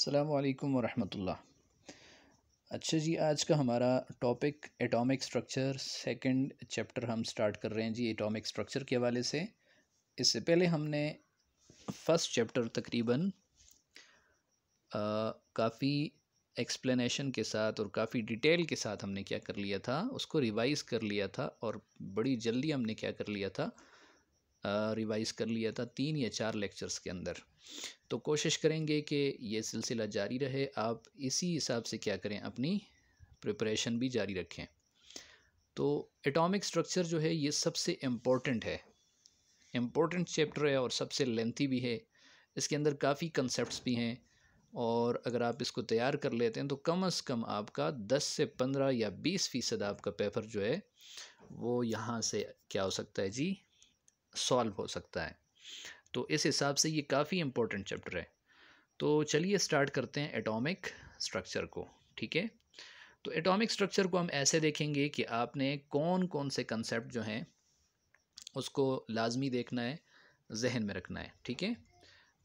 अस्सलामु अलैकुम वरहमतुल्लाह। अच्छा जी, आज का हमारा topic atomic structure second chapter हम स्टार्ट कर रहे हैं जी एटॉमिक स्ट्रक्चर के हवाले से। इससे पहले हमने फ़र्स्ट चैप्टर तकरीबन काफ़ी एक्सप्लेनेशन के साथ और काफ़ी डिटेल के साथ हमने क्या कर लिया था, उसको रिवाइज़ कर लिया था और बड़ी जल्दी हमने क्या कर लिया था, रिवाइज़ कर लिया था 3 या 4 लेक्चर्स के अंदर। तो कोशिश करेंगे कि ये सिलसिला जारी रहे, आप इसी हिसाब से क्या करें, अपनी प्रिपरेशन भी जारी रखें। तो एटॉमिक स्ट्रक्चर जो है ये सबसे इम्पोर्टेंट है, इम्पोर्टेंट चैप्टर है और सबसे लेंथी भी है। इसके अंदर काफ़ी कंसेप्ट्स भी हैं और अगर आप इसको तैयार कर लेते हैं तो कम से कम आपका 10 से 15 या 20% आपका पेपर जो है वो यहाँ से क्या हो सकता है जी, सॉल्व हो सकता है। तो इस हिसाब से ये काफ़ी इम्पोर्टेंट चैप्टर है। तो चलिए स्टार्ट करते हैं एटॉमिक स्ट्रक्चर को। ठीक है, तो एटॉमिक स्ट्रक्चर को हम ऐसे देखेंगे कि आपने कौन कौन से कंसेप्ट जो हैं उसको लाजमी देखना है, जहन में रखना है। ठीक है,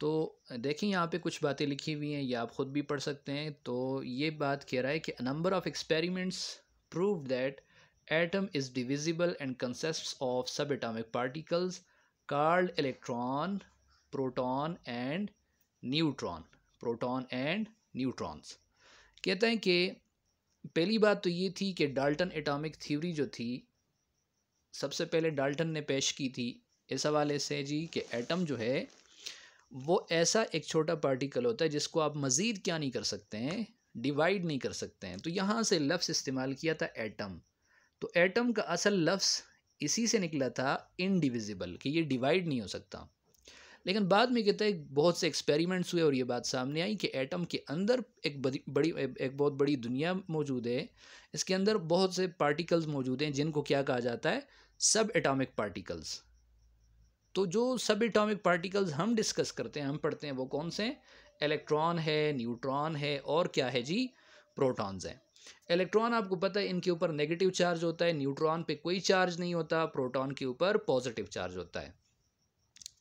तो देखिए यहाँ पे कुछ बातें लिखी हुई हैं, ये आप ख़ुद भी पढ़ सकते हैं। तो ये बात कह रहा है कि number of experiments prove that atom is divisible and consists of subatomic particles called electron, proton and neutron. Proton and neutrons कहते हैं कि पहली बात तो ये थी कि डाल्टन एटॉमिक थ्योरी जो थी, सबसे पहले डाल्टन ने पेश की थी इस हवाले से जी कि एटम जो है वो ऐसा एक छोटा पार्टिकल होता है जिसको आप मज़ीद क्या नहीं कर सकते हैं, डिवाइड नहीं कर सकते हैं। तो यहाँ से लफ्ज़ इस्तेमाल किया था एटम। तो एटम का असल लफ्ज़ इसी से निकला था इनडिविजिबल, कि ये डिवाइड नहीं हो सकता। लेकिन बाद में कहता है बहुत से एक्सपेरिमेंट्स हुए और ये बात सामने आई कि एटम के अंदर एक बहुत बड़ी दुनिया मौजूद है। इसके अंदर बहुत से पार्टिकल्स मौजूद हैं जिनको क्या कहा जाता है, सब एटॉमिक पार्टिकल्स। तो जो सब एटॉमिक पार्टिकल्स हम डिस्कस करते हैं, हम पढ़ते हैं, वो कौन से? इलेक्ट्रॉन है, न्यूट्रॉन है और क्या है जी, प्रोटॉन्स हैं। इलेक्ट्रॉन आपको पता है इनके ऊपर नेगेटिव चार्ज होता है, न्यूट्रॉन पे कोई चार्ज नहीं होता, प्रोटॉन के ऊपर पॉजिटिव चार्ज होता है।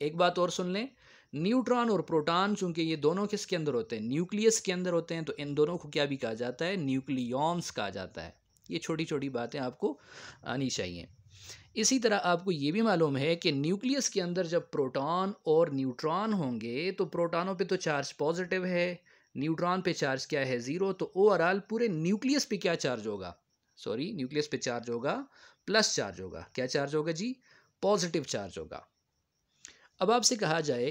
एक बात और सुन लें, न्यूट्रॉन और प्रोटॉन चूंकि ये दोनों किसके अंदर होते हैं, न्यूक्लियस के अंदर होते हैं, तो इन दोनों को क्या भी कहा जाता है, न्यूक्लियॉन्स कहा जाता है। ये छोटी छोटी बातें आपको आनी चाहिए। इसी तरह आपको ये भी मालूम है कि न्यूक्लियस के अंदर जब प्रोटॉन और न्यूट्रॉन होंगे तो प्रोटॉनों पे तो चार्ज पॉजिटिव है, न्यूट्रॉन पे चार्ज क्या है, ज़ीरो। तो ओवरऑल पूरे न्यूक्लियस पे क्या चार्ज होगा, सॉरी न्यूक्लियस पे चार्ज होगा, प्लस चार्ज होगा। क्या चार्ज होगा जी, पॉजिटिव चार्ज होगा। अब आपसे कहा जाए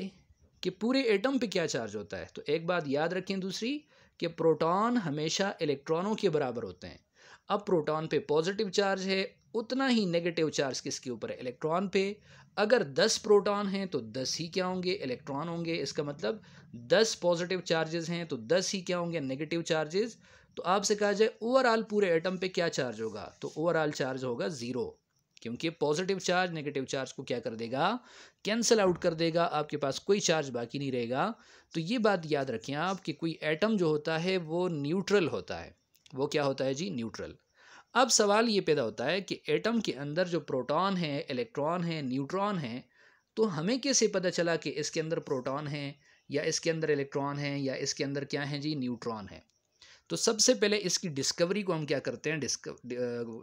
कि पूरे एटम पे क्या चार्ज होता है, तो एक बात याद रखें दूसरी, कि प्रोटॉन हमेशा इलेक्ट्रॉनों के बराबर होते हैं। अब प्रोटॉन पे पॉजिटिव चार्ज है, उतना ही नेगेटिव चार्ज किसके ऊपर है, इलेक्ट्रॉन पे। अगर 10 प्रोटॉन हैं तो 10 ही क्या होंगे, इलेक्ट्रॉन होंगे। इसका मतलब 10 पॉजिटिव चार्जेस हैं तो 10 ही क्या होंगे, नेगेटिव चार्जेस। तो आपसे कहा जाए ओवरऑल पूरे एटम पे क्या चार्ज होगा, तो ओवरऑल चार्ज होगा ज़ीरो, क्योंकि पॉजिटिव चार्ज नेगेटिव चार्ज को क्या कर देगा, कैंसिल आउट कर देगा, आपके पास कोई चार्ज बाकी नहीं रहेगा। तो ये बात याद रखें आप कि कोई एटम जो होता है वो न्यूट्रल होता है। वो क्या होता है जी, न्यूट्रल। अब सवाल ये पैदा होता है कि एटम के अंदर जो प्रोटॉन है, इलेक्ट्रॉन है, न्यूट्रॉन है, तो हमें कैसे पता चला कि इसके अंदर प्रोटॉन है या इसके अंदर इलेक्ट्रॉन है या इसके अंदर क्या है जी, न्यूट्रॉन है। तो सबसे पहले इसकी डिस्कवरी को हम क्या करते हैं,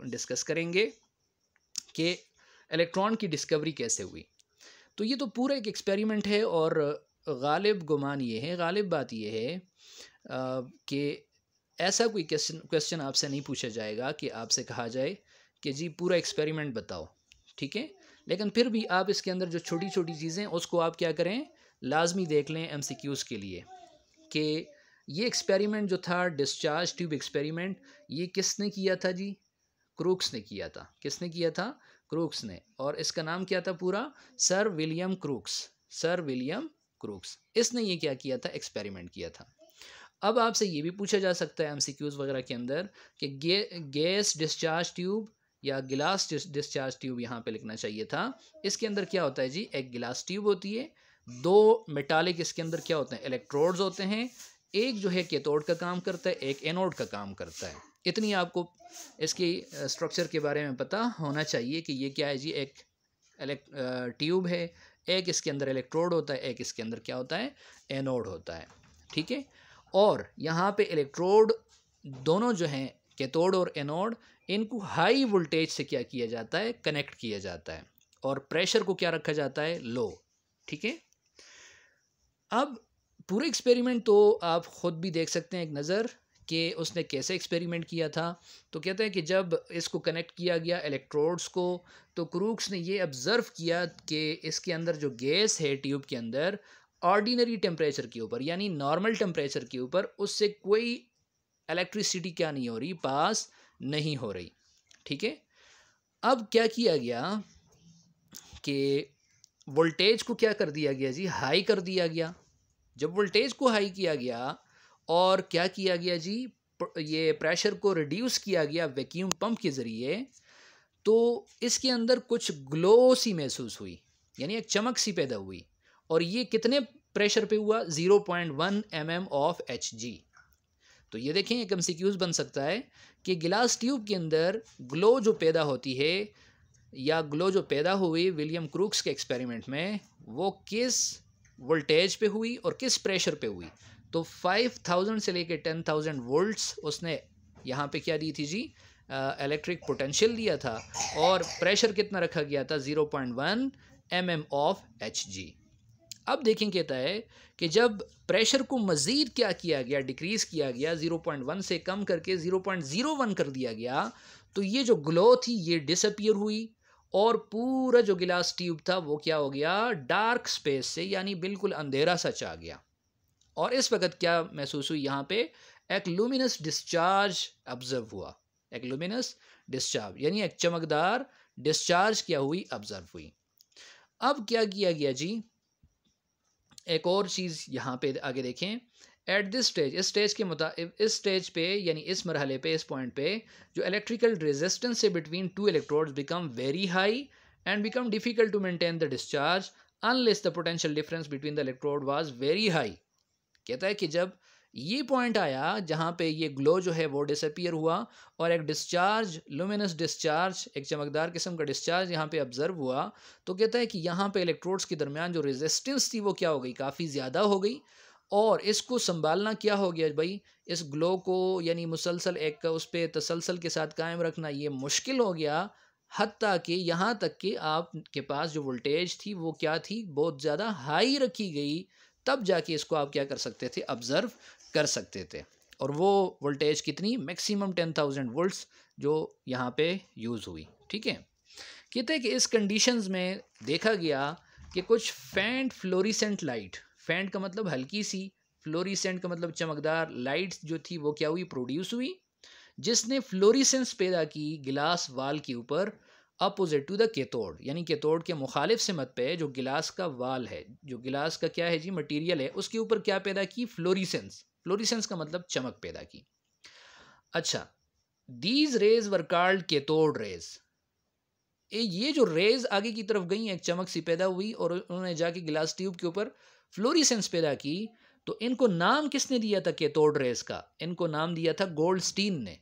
डिस्कस करेंगे कि इलेक्ट्रॉन की डिस्कवरी कैसे हुई। तो ये तो पूरा एक एक्सपेरिमेंट है और गालिब गुमान ये है, गालिब बात ये है कि ऐसा कोई क्वेश्चन आपसे नहीं पूछा जाएगा कि आपसे कहा जाए कि जी पूरा एक्सपेरिमेंट बताओ। ठीक है, लेकिन फिर भी आप इसके अंदर जो छोटी छोटी चीज़ें उसको आप क्या करें, लाजमी देख लें एमसीक्यूज़ के लिए, कि ये एक्सपेरिमेंट जो था डिस्चार्ज ट्यूब एक्सपेरिमेंट, ये किसने किया था जी, क्रूक्स ने किया था। किसने किया था, क्रूक्स ने। और इसका नाम क्या था पूरा, sir William crooks. Sir William crooks, इसने ये क्या किया था, एक्सपेरिमेंट किया था। अब आपसे ये भी पूछा जा सकता है एमसीक्यूज वगैरह के अंदर कि गैस डिस्चार्ज ट्यूब या गिलास डिस्चार्ज ट्यूब यहाँ पे लिखना चाहिए था। इसके अंदर क्या होता है जी, एक गिलास ट्यूब होती है, दो मेटालिक इसके अंदर क्या होते हैं, इलेक्ट्रोड्स होते हैं। एक जो है कैथोड का काम करता है, एक एनोड का काम करता है। इतनी आपको इसकी स्ट्रक्चर के बारे में पता होना चाहिए कि ये क्या है जी, एक ट्यूब है, एक इसके अंदर इलेक्ट्रोड होता है, एक इसके अंदर क्या होता है, एनोड होता है। ठीक है, और यहाँ पे इलेक्ट्रोड दोनों जो हैं कैथोड और एनोड, इनको हाई वोल्टेज से क्या किया जाता है, कनेक्ट किया जाता है, और प्रेशर को क्या रखा जाता है, लो। ठीक है, अब पूरे एक्सपेरिमेंट तो आप ख़ुद भी देख सकते हैं एक नज़र कि उसने कैसे एक्सपेरिमेंट किया था। तो कहते हैं कि जब इसको कनेक्ट किया गया इलेक्ट्रोड्स को, तो क्रूक्स ने ये ऑब्ज़र्व किया कि इसके अंदर जो गैस है ट्यूब के अंदर, ऑर्डिनरी टेम्परेचर के ऊपर यानी नॉर्मल टेम्परेचर के ऊपर उससे कोई इलेक्ट्रिसिटी क्या नहीं हो रही, पास नहीं हो रही। ठीक है, अब क्या किया गया कि वोल्टेज को क्या कर दिया गया जी, हाई कर दिया गया। जब वोल्टेज को हाई किया गया और क्या किया गया जी, ये प्रेशर को रिड्यूस किया गया वैक्यूम पंप के ज़रिए, तो इसके अंदर कुछ ग्लो सी महसूस हुई, यानी एक चमक सी पैदा हुई। और ये कितने प्रेशर पे हुआ, 0.1 mm ऑफ Hg। तो ये देखें एक एमसीक्यूज बन सकता है कि गिलास ट्यूब के अंदर ग्लो जो पैदा होती है, या ग्लो जो पैदा हुई विलियम क्रूक्स के एक्सपेरिमेंट में, वो किस वोल्टेज पे हुई और किस प्रेशर पे हुई। तो 5000 से लेके 10,000 वोल्ट्स उसने यहाँ पे क्या दी थी जी, इलेक्ट्रिक पोटेंशियल दिया था, और प्रेशर कितना रखा गया था, 0.1 mm ऑफ Hg। अब देखें, कहता है कि जब प्रेशर को मज़ीद क्या किया गया, डिक्रीज़ किया गया, 0.1 से कम करके 0.01 कर दिया गया, तो ये जो ग्लो थी ये डिसअपियर हुई, और पूरा जो गिलास ट्यूब था वो क्या हो गया, डार्क स्पेस से यानी बिल्कुल अंधेरा सा छा गया। और इस वक्त क्या महसूस हुई, यहाँ पे एक लुमिनस डिस्चार्ज ऑब्जर्व हुआ, एक लुमिनस डिस्चार्ज यानी एक चमकदार डिस्चार्ज क्या हुई, ऑब्जर्व हुई। अब क्या किया गया जी, एक और चीज़ यहाँ पे आगे देखें, एट दिस स्टेज, इस स्टेज के मुताबिक, इस स्टेज पे यानी इस मरहले पे, इस पॉइंट पे, जो इलेक्ट्रिकल रेजिस्टेंस है between two electrodes become very high and become difficult to maintain the discharge unless the potential difference between the electrode was very high. कहता है कि जब ये पॉइंट आया जहाँ पे ये ग्लो जो है वो डिसअपियर हुआ, और एक डिस्चार्ज, लुमिनस डिस्चार्ज, एक चमकदार किस्म का डिस्चार्ज यहाँ पे ऑब्जर्व हुआ, तो कहता है कि यहाँ पे इलेक्ट्रोड्स के दरमियान जो रेजिस्टेंस थी वो क्या हो गई, काफ़ी ज़्यादा हो गई, और इसको संभालना क्या हो गया भाई, इस ग्लो को यानी मुसलसल एक उस पर तसलसल के साथ कायम रखना ये मुश्किल हो गया। हत्ता कि यहाँ तक कि आपके पास जो वोल्टेज थी वो क्या थी, बहुत ज़्यादा हाई रखी गई, तब जाके इसको आप क्या कर सकते थे, ऑब्ज़र्व कर सकते थे। और वो वोल्टेज कितनी, मैक्सिमम 10,000 वोल्ट्स जो यहाँ पे यूज़ हुई। ठीक है, कहते हैं कि इस कंडीशंस में देखा गया कि कुछ फेंट फ्लोरिसेंट लाइट, फेंट का मतलब हल्की सी, फ्लोरिसेंट का मतलब चमकदार, लाइट जो थी वो क्या हुई, प्रोड्यूस हुई, जिसने फ्लोरिसेंस पैदा की गिलास वाल के ऊपर, अपोजिट टू द कैथोड, यानी कैथोड के मुखालिफ सिमत पे जो गिलास का वाल है, जो गिलास का क्या है जी, मटेरियल है, उसके ऊपर क्या पैदा की, फ्लोरिसेंस। फ्लोरिसेंस का मतलब चमक पैदा की। अच्छा, these raise were called cathode rays. ये जो रेज आगे की तरफ गई, एक चमक सी पैदा हुई और उन्होंने जाके गिलास ट्यूब के ऊपर फ्लोरिसेंस पैदा की, तो इनको नाम किसने दिया था कैथोड रेज का, इनको नाम दिया था गोल्डस्टीन ने।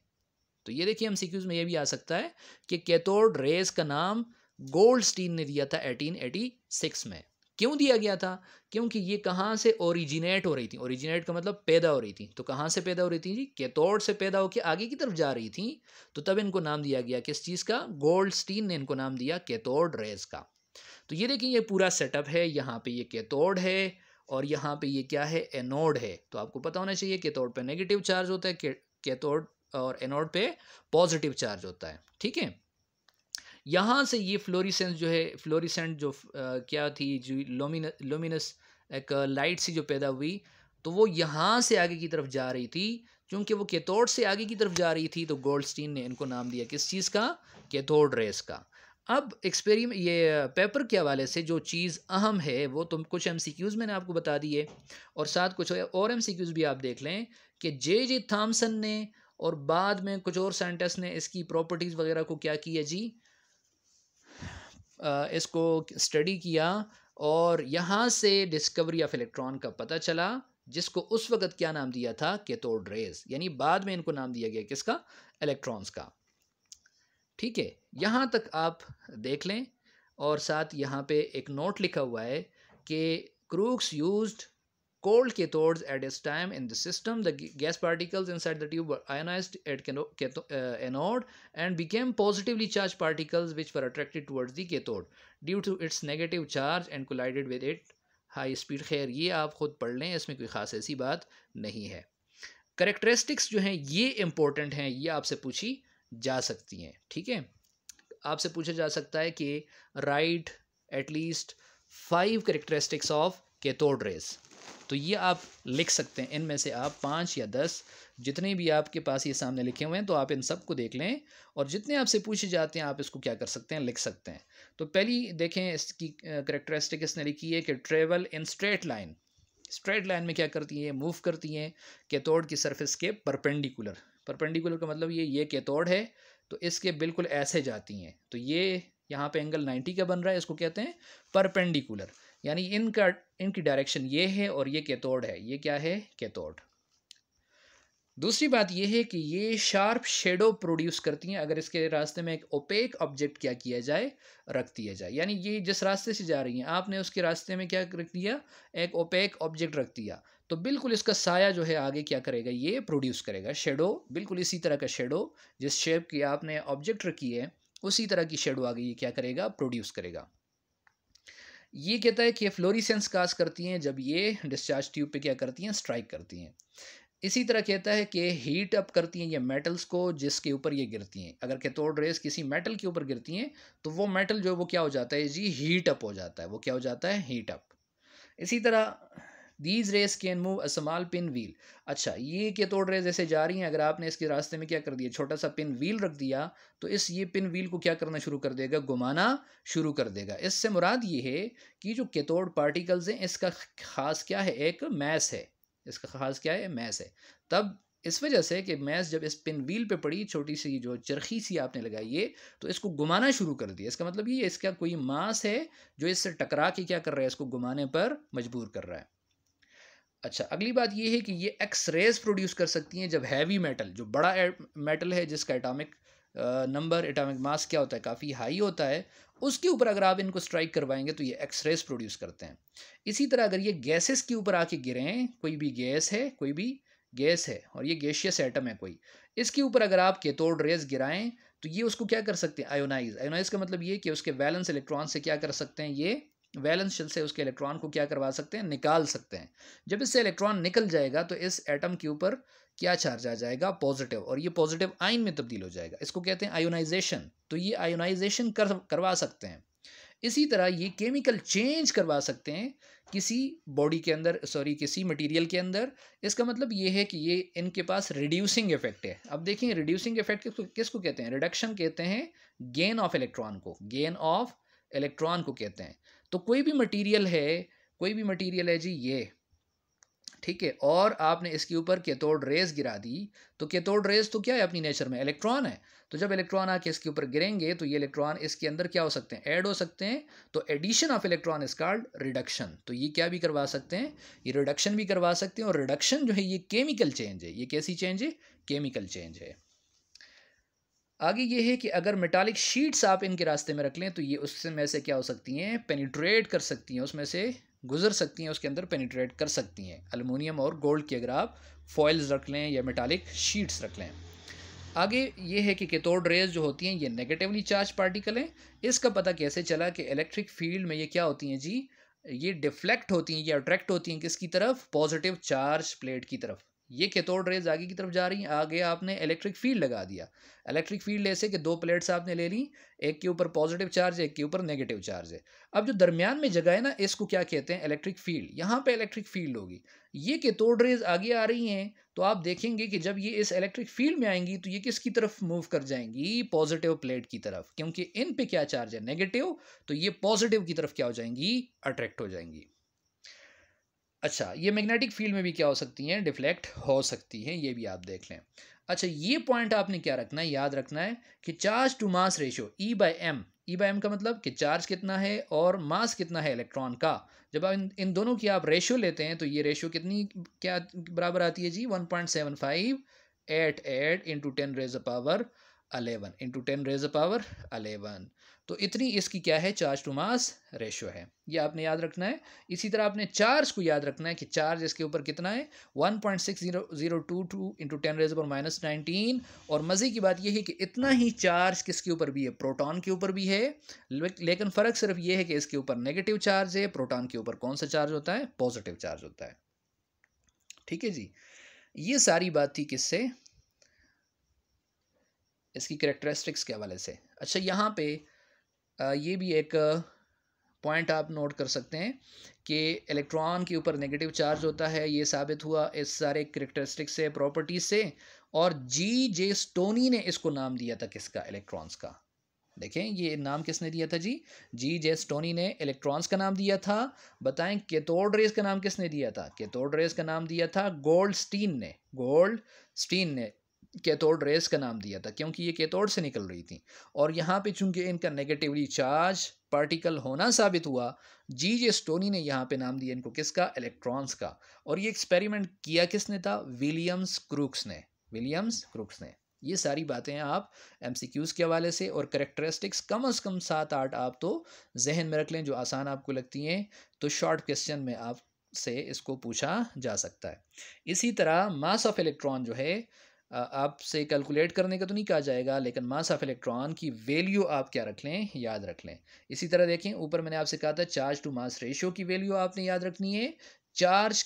तो ये देखिए एमसीक्यूज में ये भी आ सकता है कि कैथोड रेज का नाम गोल्डस्टीन ने दिया था 1886 में। क्यों दिया गया था, क्योंकि ये कहाँ से ओरिजिनेट हो रही थी, ओरिजिनेट का मतलब पैदा हो रही थी, तो कहाँ से पैदा हो रही थी जी, कैथोड से पैदा होकर आगे की तरफ जा रही थी, तो तब इनको नाम दिया गया किस चीज़ का, गोल्डस्टीन ने इनको नाम दिया कैथोड रेज का। तो ये देखिए ये पूरा सेटअप है, यहाँ पे ये कैथोड है और यहाँ पे ये क्या है, एनोड है। तो आपको पता होना चाहिए कैथोड पे नेगेटिव चार्ज होता है, कैथोड और एनोड पे पॉजिटिव चार्ज होता है। ठीक है, यहाँ से ये फ्लोरिसेंस जो है, फ्लोरिसेंट जो क्या थी जो लोमिनस एक लाइट सी जो पैदा हुई, तो वो यहाँ से आगे की तरफ जा रही थी। क्योंकि वो कैथोड से आगे की तरफ जा रही थी, तो गोल्डस्टीन ने इनको नाम दिया किस चीज़ का, कैथोड रेस का। अब एक्सपेरिमेंट, ये पेपर के हवाले से जो चीज़ अहम है वो तो कुछ एमसीक्यूज़ मैंने आपको बता दिए, और साथ कुछ और एमसीक्यूज़ भी आप देख लें कि जे थॉमसन ने और बाद में कुछ और साइंटिस्ट ने इसकी प्रॉपर्टीज़ वगैरह को क्या किया जी, इसको स्टडी किया, और यहाँ से डिस्कवरी ऑफ इलेक्ट्रॉन का पता चला, जिसको उस वक़्त क्या नाम दिया था, कैथोड रेज, यानी बाद में इनको नाम दिया गया किसका, इलेक्ट्रॉन्स का। ठीक है, यहाँ तक आप देख लें, और साथ यहाँ पे एक नोट लिखा हुआ है कि crooks used cold cathodes at this time in the system. The gas particles inside the tube were ionized at anode and became positively charged particles which were attracted towards the cathode due to its negative charge and collided with it high speed. खैर ये आप खुद पढ़ लें, इसमें कोई ख़ास ऐसी बात नहीं है. करेक्टरिस्टिक्स जो हैं ये इंपॉर्टेंट हैं, ये आपसे पूछी जा सकती हैं. ठीक है, आपसे पूछा जा सकता है कि right at least 5 characteristics of cathode rays. तो ये आप लिख सकते हैं, इनमें से आप 5 या 10 जितने भी आपके पास ये सामने लिखे हुए हैं तो आप इन सब को देख लें, और जितने आपसे पूछे जाते हैं आप इसको क्या कर सकते हैं, लिख सकते हैं. तो पहली देखें इसकी करेक्टरिस्टिक इसने लिखी है कि travel in straight line. Straight line में क्या करती है, मूव करती हैं कैथोड की सरफेस के परपेंडिकुलर. परपेंडिकुलर का मतलब ये कैथोड है तो इसके बिल्कुल ऐसे जाती हैं. तो ये यहाँ पे एंगल 90 का बन रहा है, इसको कहते हैं परपेंडिकुलर, यानी इनकी डायरेक्शन ये है और ये कैथोड है. ये क्या है, कैथोड. दूसरी बात ये है कि ये शार्प शेडो प्रोड्यूस करती हैं अगर इसके रास्ते में एक ओपेक ऑब्जेक्ट क्या किया जाए, रख दिया जाए. यानी ये जिस रास्ते से जा रही हैं आपने उसके रास्ते में क्या रख दिया, एक ओपेक ऑब्जेक्ट रख दिया, तो बिल्कुल इसका साया जो है आगे क्या करेगा, ये प्रोड्यूस करेगा शेडो. बिल्कुल इसी तरह का शेडो, जिस शेप की आपने ऑब्जेक्ट रखी है उसी तरह की शेडो आगे ये क्या करेगा, प्रोड्यूस करेगा. ये कहता है कि फ्लोरिसेंस काज करती हैं जब ये डिस्चार्ज ट्यूब पे क्या करती हैं, स्ट्राइक करती हैं. इसी तरह कहता है कि हीट अप करती हैं ये मेटल्स को जिसके ऊपर ये गिरती हैं. अगर कैथोड रेज किसी मेटल के ऊपर गिरती हैं तो वो मेटल जो वो क्या हो जाता है जी, हीट अप हो जाता है. वो क्या हो जाता है, हीट अप. इसी तरह these raise can move a small pin wheel. अच्छा, ये कैथोड रेज ऐसे जा रही हैं, अगर आपने इसके रास्ते में क्या कर दिया, छोटा सा पिन व्हील रख दिया तो ये पिन व्हील को क्या करना शुरू कर देगा, घुमाना शुरू कर देगा. इससे मुराद ये है कि जो कैथोड पार्टिकल्स हैं इसका खास क्या है, एक मैस है. इसका खास क्या है, मैस है. तब इस वजह से कि मैस जब इस पिन व्हील पे पड़ी, छोटी सी जो चरखी सी आपने लगाई है, तो इसको घुमाना शुरू कर दिया. इसका मतलब ये इसका कोई मास है जो इससे टकरा के क्या कर रहा है, इसको घुमाने पर मजबूर कर रहा है. अच्छा, अगली बात ये है कि ये एक्स रेज प्रोड्यूस कर सकती हैं जब हैवी मेटल, जो बड़ा मेटल है जिसका एटॉमिक नंबर, एटॉमिक मास क्या होता है, काफ़ी हाई होता है, उसके ऊपर अगर आप इनको स्ट्राइक करवाएंगे तो ये एक्स रेज प्रोड्यूस करते हैं. इसी तरह अगर ये गैसेस के ऊपर आके गिरें, कोई भी गैस है, कोई भी गैस है और ये गैशियस एटम है कोई, इसके ऊपर अगर आप कैथोड रेज गिराएं तो ये उसको क्या कर सकते हैं, आयोनाइज. आयोनाइज का मतलब ये कि उसके वैलेंस इलेक्ट्रॉन से क्या कर सकते हैं, ये वैलेंस शेल से उसके इलेक्ट्रॉन को क्या करवा सकते हैं, निकाल सकते हैं. जब इससे इलेक्ट्रॉन निकल जाएगा तो इस एटम के ऊपर क्या चार्ज आ जाएगा, पॉजिटिव, और ये पॉजिटिव आयन में तब्दील हो जाएगा. इसको कहते हैं आयोनाइजेशन. तो ये आयोनाइजेशन करवा सकते हैं. इसी तरह ये केमिकल चेंज करवा सकते हैं किसी बॉडी के अंदर, सॉरी किसी मटेरियल के अंदर. इसका मतलब ये है कि ये इनके पास रिड्यूसिंग इफेक्ट है. अब देखें रिड्यूसिंग इफेक्ट किसको कहते हैं, रिडक्शन कहते हैं गेन ऑफ इलेक्ट्रॉन को, गेन ऑफ इलेक्ट्रॉन को कहते हैं. तो कोई भी मटेरियल है जी ये, ठीक है, और आपने इसके ऊपर कैथोड रेज गिरा दी, तो कैथोड रेज तो क्या है अपनी नेचर में, इलेक्ट्रॉन है. तो जब इलेक्ट्रॉन आके इसके ऊपर गिरेंगे तो ये इलेक्ट्रॉन इसके अंदर क्या हो सकते हैं, ऐड हो सकते हैं. तो addition of electron is called reduction. तो ये क्या भी करवा सकते हैं, ये रिडक्शन भी करवा सकते हैं. और रिडक्शन जो है ये केमिकल चेंज है. ये कैसी चेंज है, केमिकल चेंज है. आगे ये है कि अगर मेटालिक शीट्स आप इनके रास्ते में रख लें तो ये उससे में से क्या हो सकती हैं, पेनिट्रेट कर सकती हैं, उसमें से गुजर सकती हैं, उसके अंदर पेनिट्रेट कर सकती हैं. एल्युमिनियम और गोल्ड की अगर आप फॉइल्स रख लें या मेटालिक शीट्स रख लें. आगे ये है कि कैथोड रेज जो होती हैं ये नेगेटिवली चार्ज पार्टिकल हैं. इसका पता कैसे चला कि इलेक्ट्रिक फील्ड में ये क्या होती हैं जी, ये डिफ्लेक्ट होती हैं, ये अट्रैक्ट होती हैं किसकी तरफ, पॉजिटिव चार्ज प्लेट की तरफ. ये कैथोड रेज आगे की तरफ जा रही हैं, आगे आपने इलेक्ट्रिक फील्ड लगा दिया. इलेक्ट्रिक फील्ड ऐसे कि दो प्लेट्स आपने ले ली, एक के ऊपर पॉजिटिव चार्ज है, एक के ऊपर नेगेटिव चार्ज है. अब जो दरमियान में जगह है ना, इसको क्या कहते हैं, इलेक्ट्रिक फील्ड. यहाँ पे इलेक्ट्रिक फील्ड होगी. ये कैथोड रेज आगे आ रही हैं तो आप देखेंगे कि जब ये इस इलेक्ट्रिक फील्ड में आएंगी तो ये किसकी तरफ मूव कर जाएंगी, पॉजिटिव प्लेट की तरफ, क्योंकि इन पे क्या चार्ज है, नेगेटिव. तो ये पॉजिटिव की तरफ क्या हो जाएंगी, अट्रैक्ट हो जाएंगी. अच्छा, ये मैग्नेटिक फील्ड में भी क्या हो सकती हैं, डिफ्लेक्ट हो सकती हैं, ये भी आप देख लें. अच्छा, ये पॉइंट आपने क्या रखना है, याद रखना है कि charge to mass ratio E/m. E/m का मतलब कि चार्ज कितना है और मास कितना है इलेक्ट्रॉन का. जब आप इन दोनों की आप रेशियो लेते हैं तो ये रेशियो कितनी क्या बराबर आती है जी, 1.7588 into 10 raise power 11 into 10 raise power 11. तो इतनी इसकी क्या है, चार्ज टू मास रेशियो है, ये आपने याद रखना है। इसी तरह आपने चार्ज को याद रखना है कि चार्ज इसके ऊपर कितना है, 1.6022 इंटू 10⁻⁹ और मज़े की बात यह है कि इतना ही चार्ज किसके ऊपर भी है, प्रोटॉन के ऊपर भी है, लेकिन फ़र्क सिर्फ ये है कि इसके ऊपर नेगेटिव चार्ज है, प्रोटॉन के ऊपर कौन सा चार्ज होता है, पॉजिटिव चार्ज होता है। ठीक है जी, ये सारी बात थी किससे, इसकी कैरेक्टरिस्टिक्स के हवाले से। अच्छा, यहाँ पे ये भी एक पॉइंट आप नोट कर सकते हैं कि इलेक्ट्रॉन के ऊपर नेगेटिव चार्ज होता है, ये साबित हुआ इस सारे कैरेक्टरिस्टिक्स से, प्रॉपर्टीज से। और जी स्टोनी ने इसको नाम दिया था किसका, इलेक्ट्रॉन्स का। देखें ये नाम किसने दिया था जी स्टोनी ने इलेक्ट्रॉन्स का नाम दिया था। बताएं कैथोड रेज का नाम किसने दिया था, कैथोड रेज का नाम दिया था गोल्डस्टीन ने कैथोड रेज का नाम दिया था, क्योंकि ये कैथोड से निकल रही थी। और यहाँ पे चूंकि इनका नेगेटिवली चार्ज पार्टिकल होना साबित हुआ, जी स्टोनी ने यहाँ पे नाम दिया इनको किसका, इलेक्ट्रॉन्स का। और ये एक्सपेरिमेंट किया किसने था, विलियम्स क्रूक्स ने। ये सारी बातें आप एमसीक्यूज़ के हवाले से और करेक्टरिस्टिक्स कम से कम 7-8 आप तो जहन में रख लें, जो आसान आपको लगती हैं, तो शॉर्ट क्वेश्चन में आप से इसको पूछा जा सकता है। इसी तरह मास ऑफ इलेक्ट्रॉन जो है, आपसे कैलकुलेट करने का तो नहीं कहा जाएगा, लेकिन मास ऑफ इलेक्ट्रॉन की वैल्यू आप क्या रख लें, याद रख लें। इसी तरह देखें, ऊपर मैंने आपसे कहा था चार्ज टू मास रेशियो की वैल्यू आपने याद रखनी है। चार्ज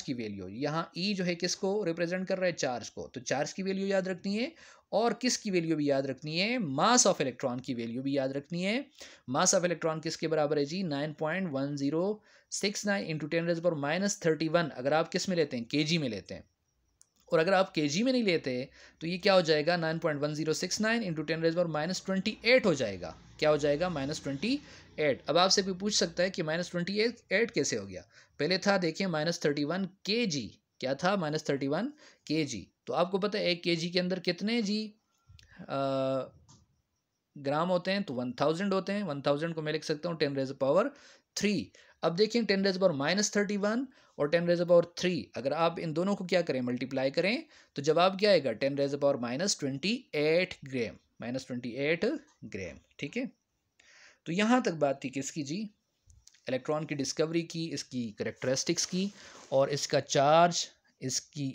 की वैल्यू यहाँ ई जो है किसको रिप्रेजेंट कर रहा है, चार्ज को, तो चार्ज की वैल्यू याद रखनी है। और किसकी वैल्यू भी याद रखनी है, मास ऑफ इलेक्ट्रॉन की वैल्यू भी याद रखनी है। मास ऑफ इलेक्ट्रॉन किसके बराबर है जी, 9.1069 इंटू 10⁻31। अगर आप किस में लेते हैं, केजी में लेते हैं। और अगर आप केजी में नहीं लेते तो ये क्या हो जाएगा, 9.1069 इंटू 10⁻28 हो जाएगा। क्या हो जाएगा, -28। अब आपसे कोई पूछ सकता है कि -28 कैसे हो गया। पहले था देखिए -31 kg, क्या था, -31 kg। तो आपको पता है 1 kg के अंदर कितने जी ग्राम होते हैं, तो 1000 होते हैं। 1000 को मैं लिख सकता हूँ 10⁻3। अब देखिए 10⁻31 और 10⁻3, अगर आप इन दोनों को क्या करें, मल्टीप्लाई करें, तो जवाब क्या आएगा, 10⁻28 ग्राम, -28 ग्राम। ठीक है, तो यहाँ तक बात थी किसकी जी, इलेक्ट्रॉन की डिस्कवरी की, इसकी करेक्टरिस्टिक्स की, और इसका चार्ज,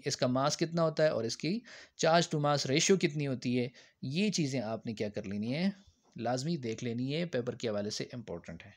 इसका मास कितना होता है, और इसकी चार्ज टू मास रेशियो कितनी होती है। ये चीज़ें आपने क्या कर लेनी है, लाजमी देख लेनी है, पेपर के हवाले से इम्पोर्टेंट है।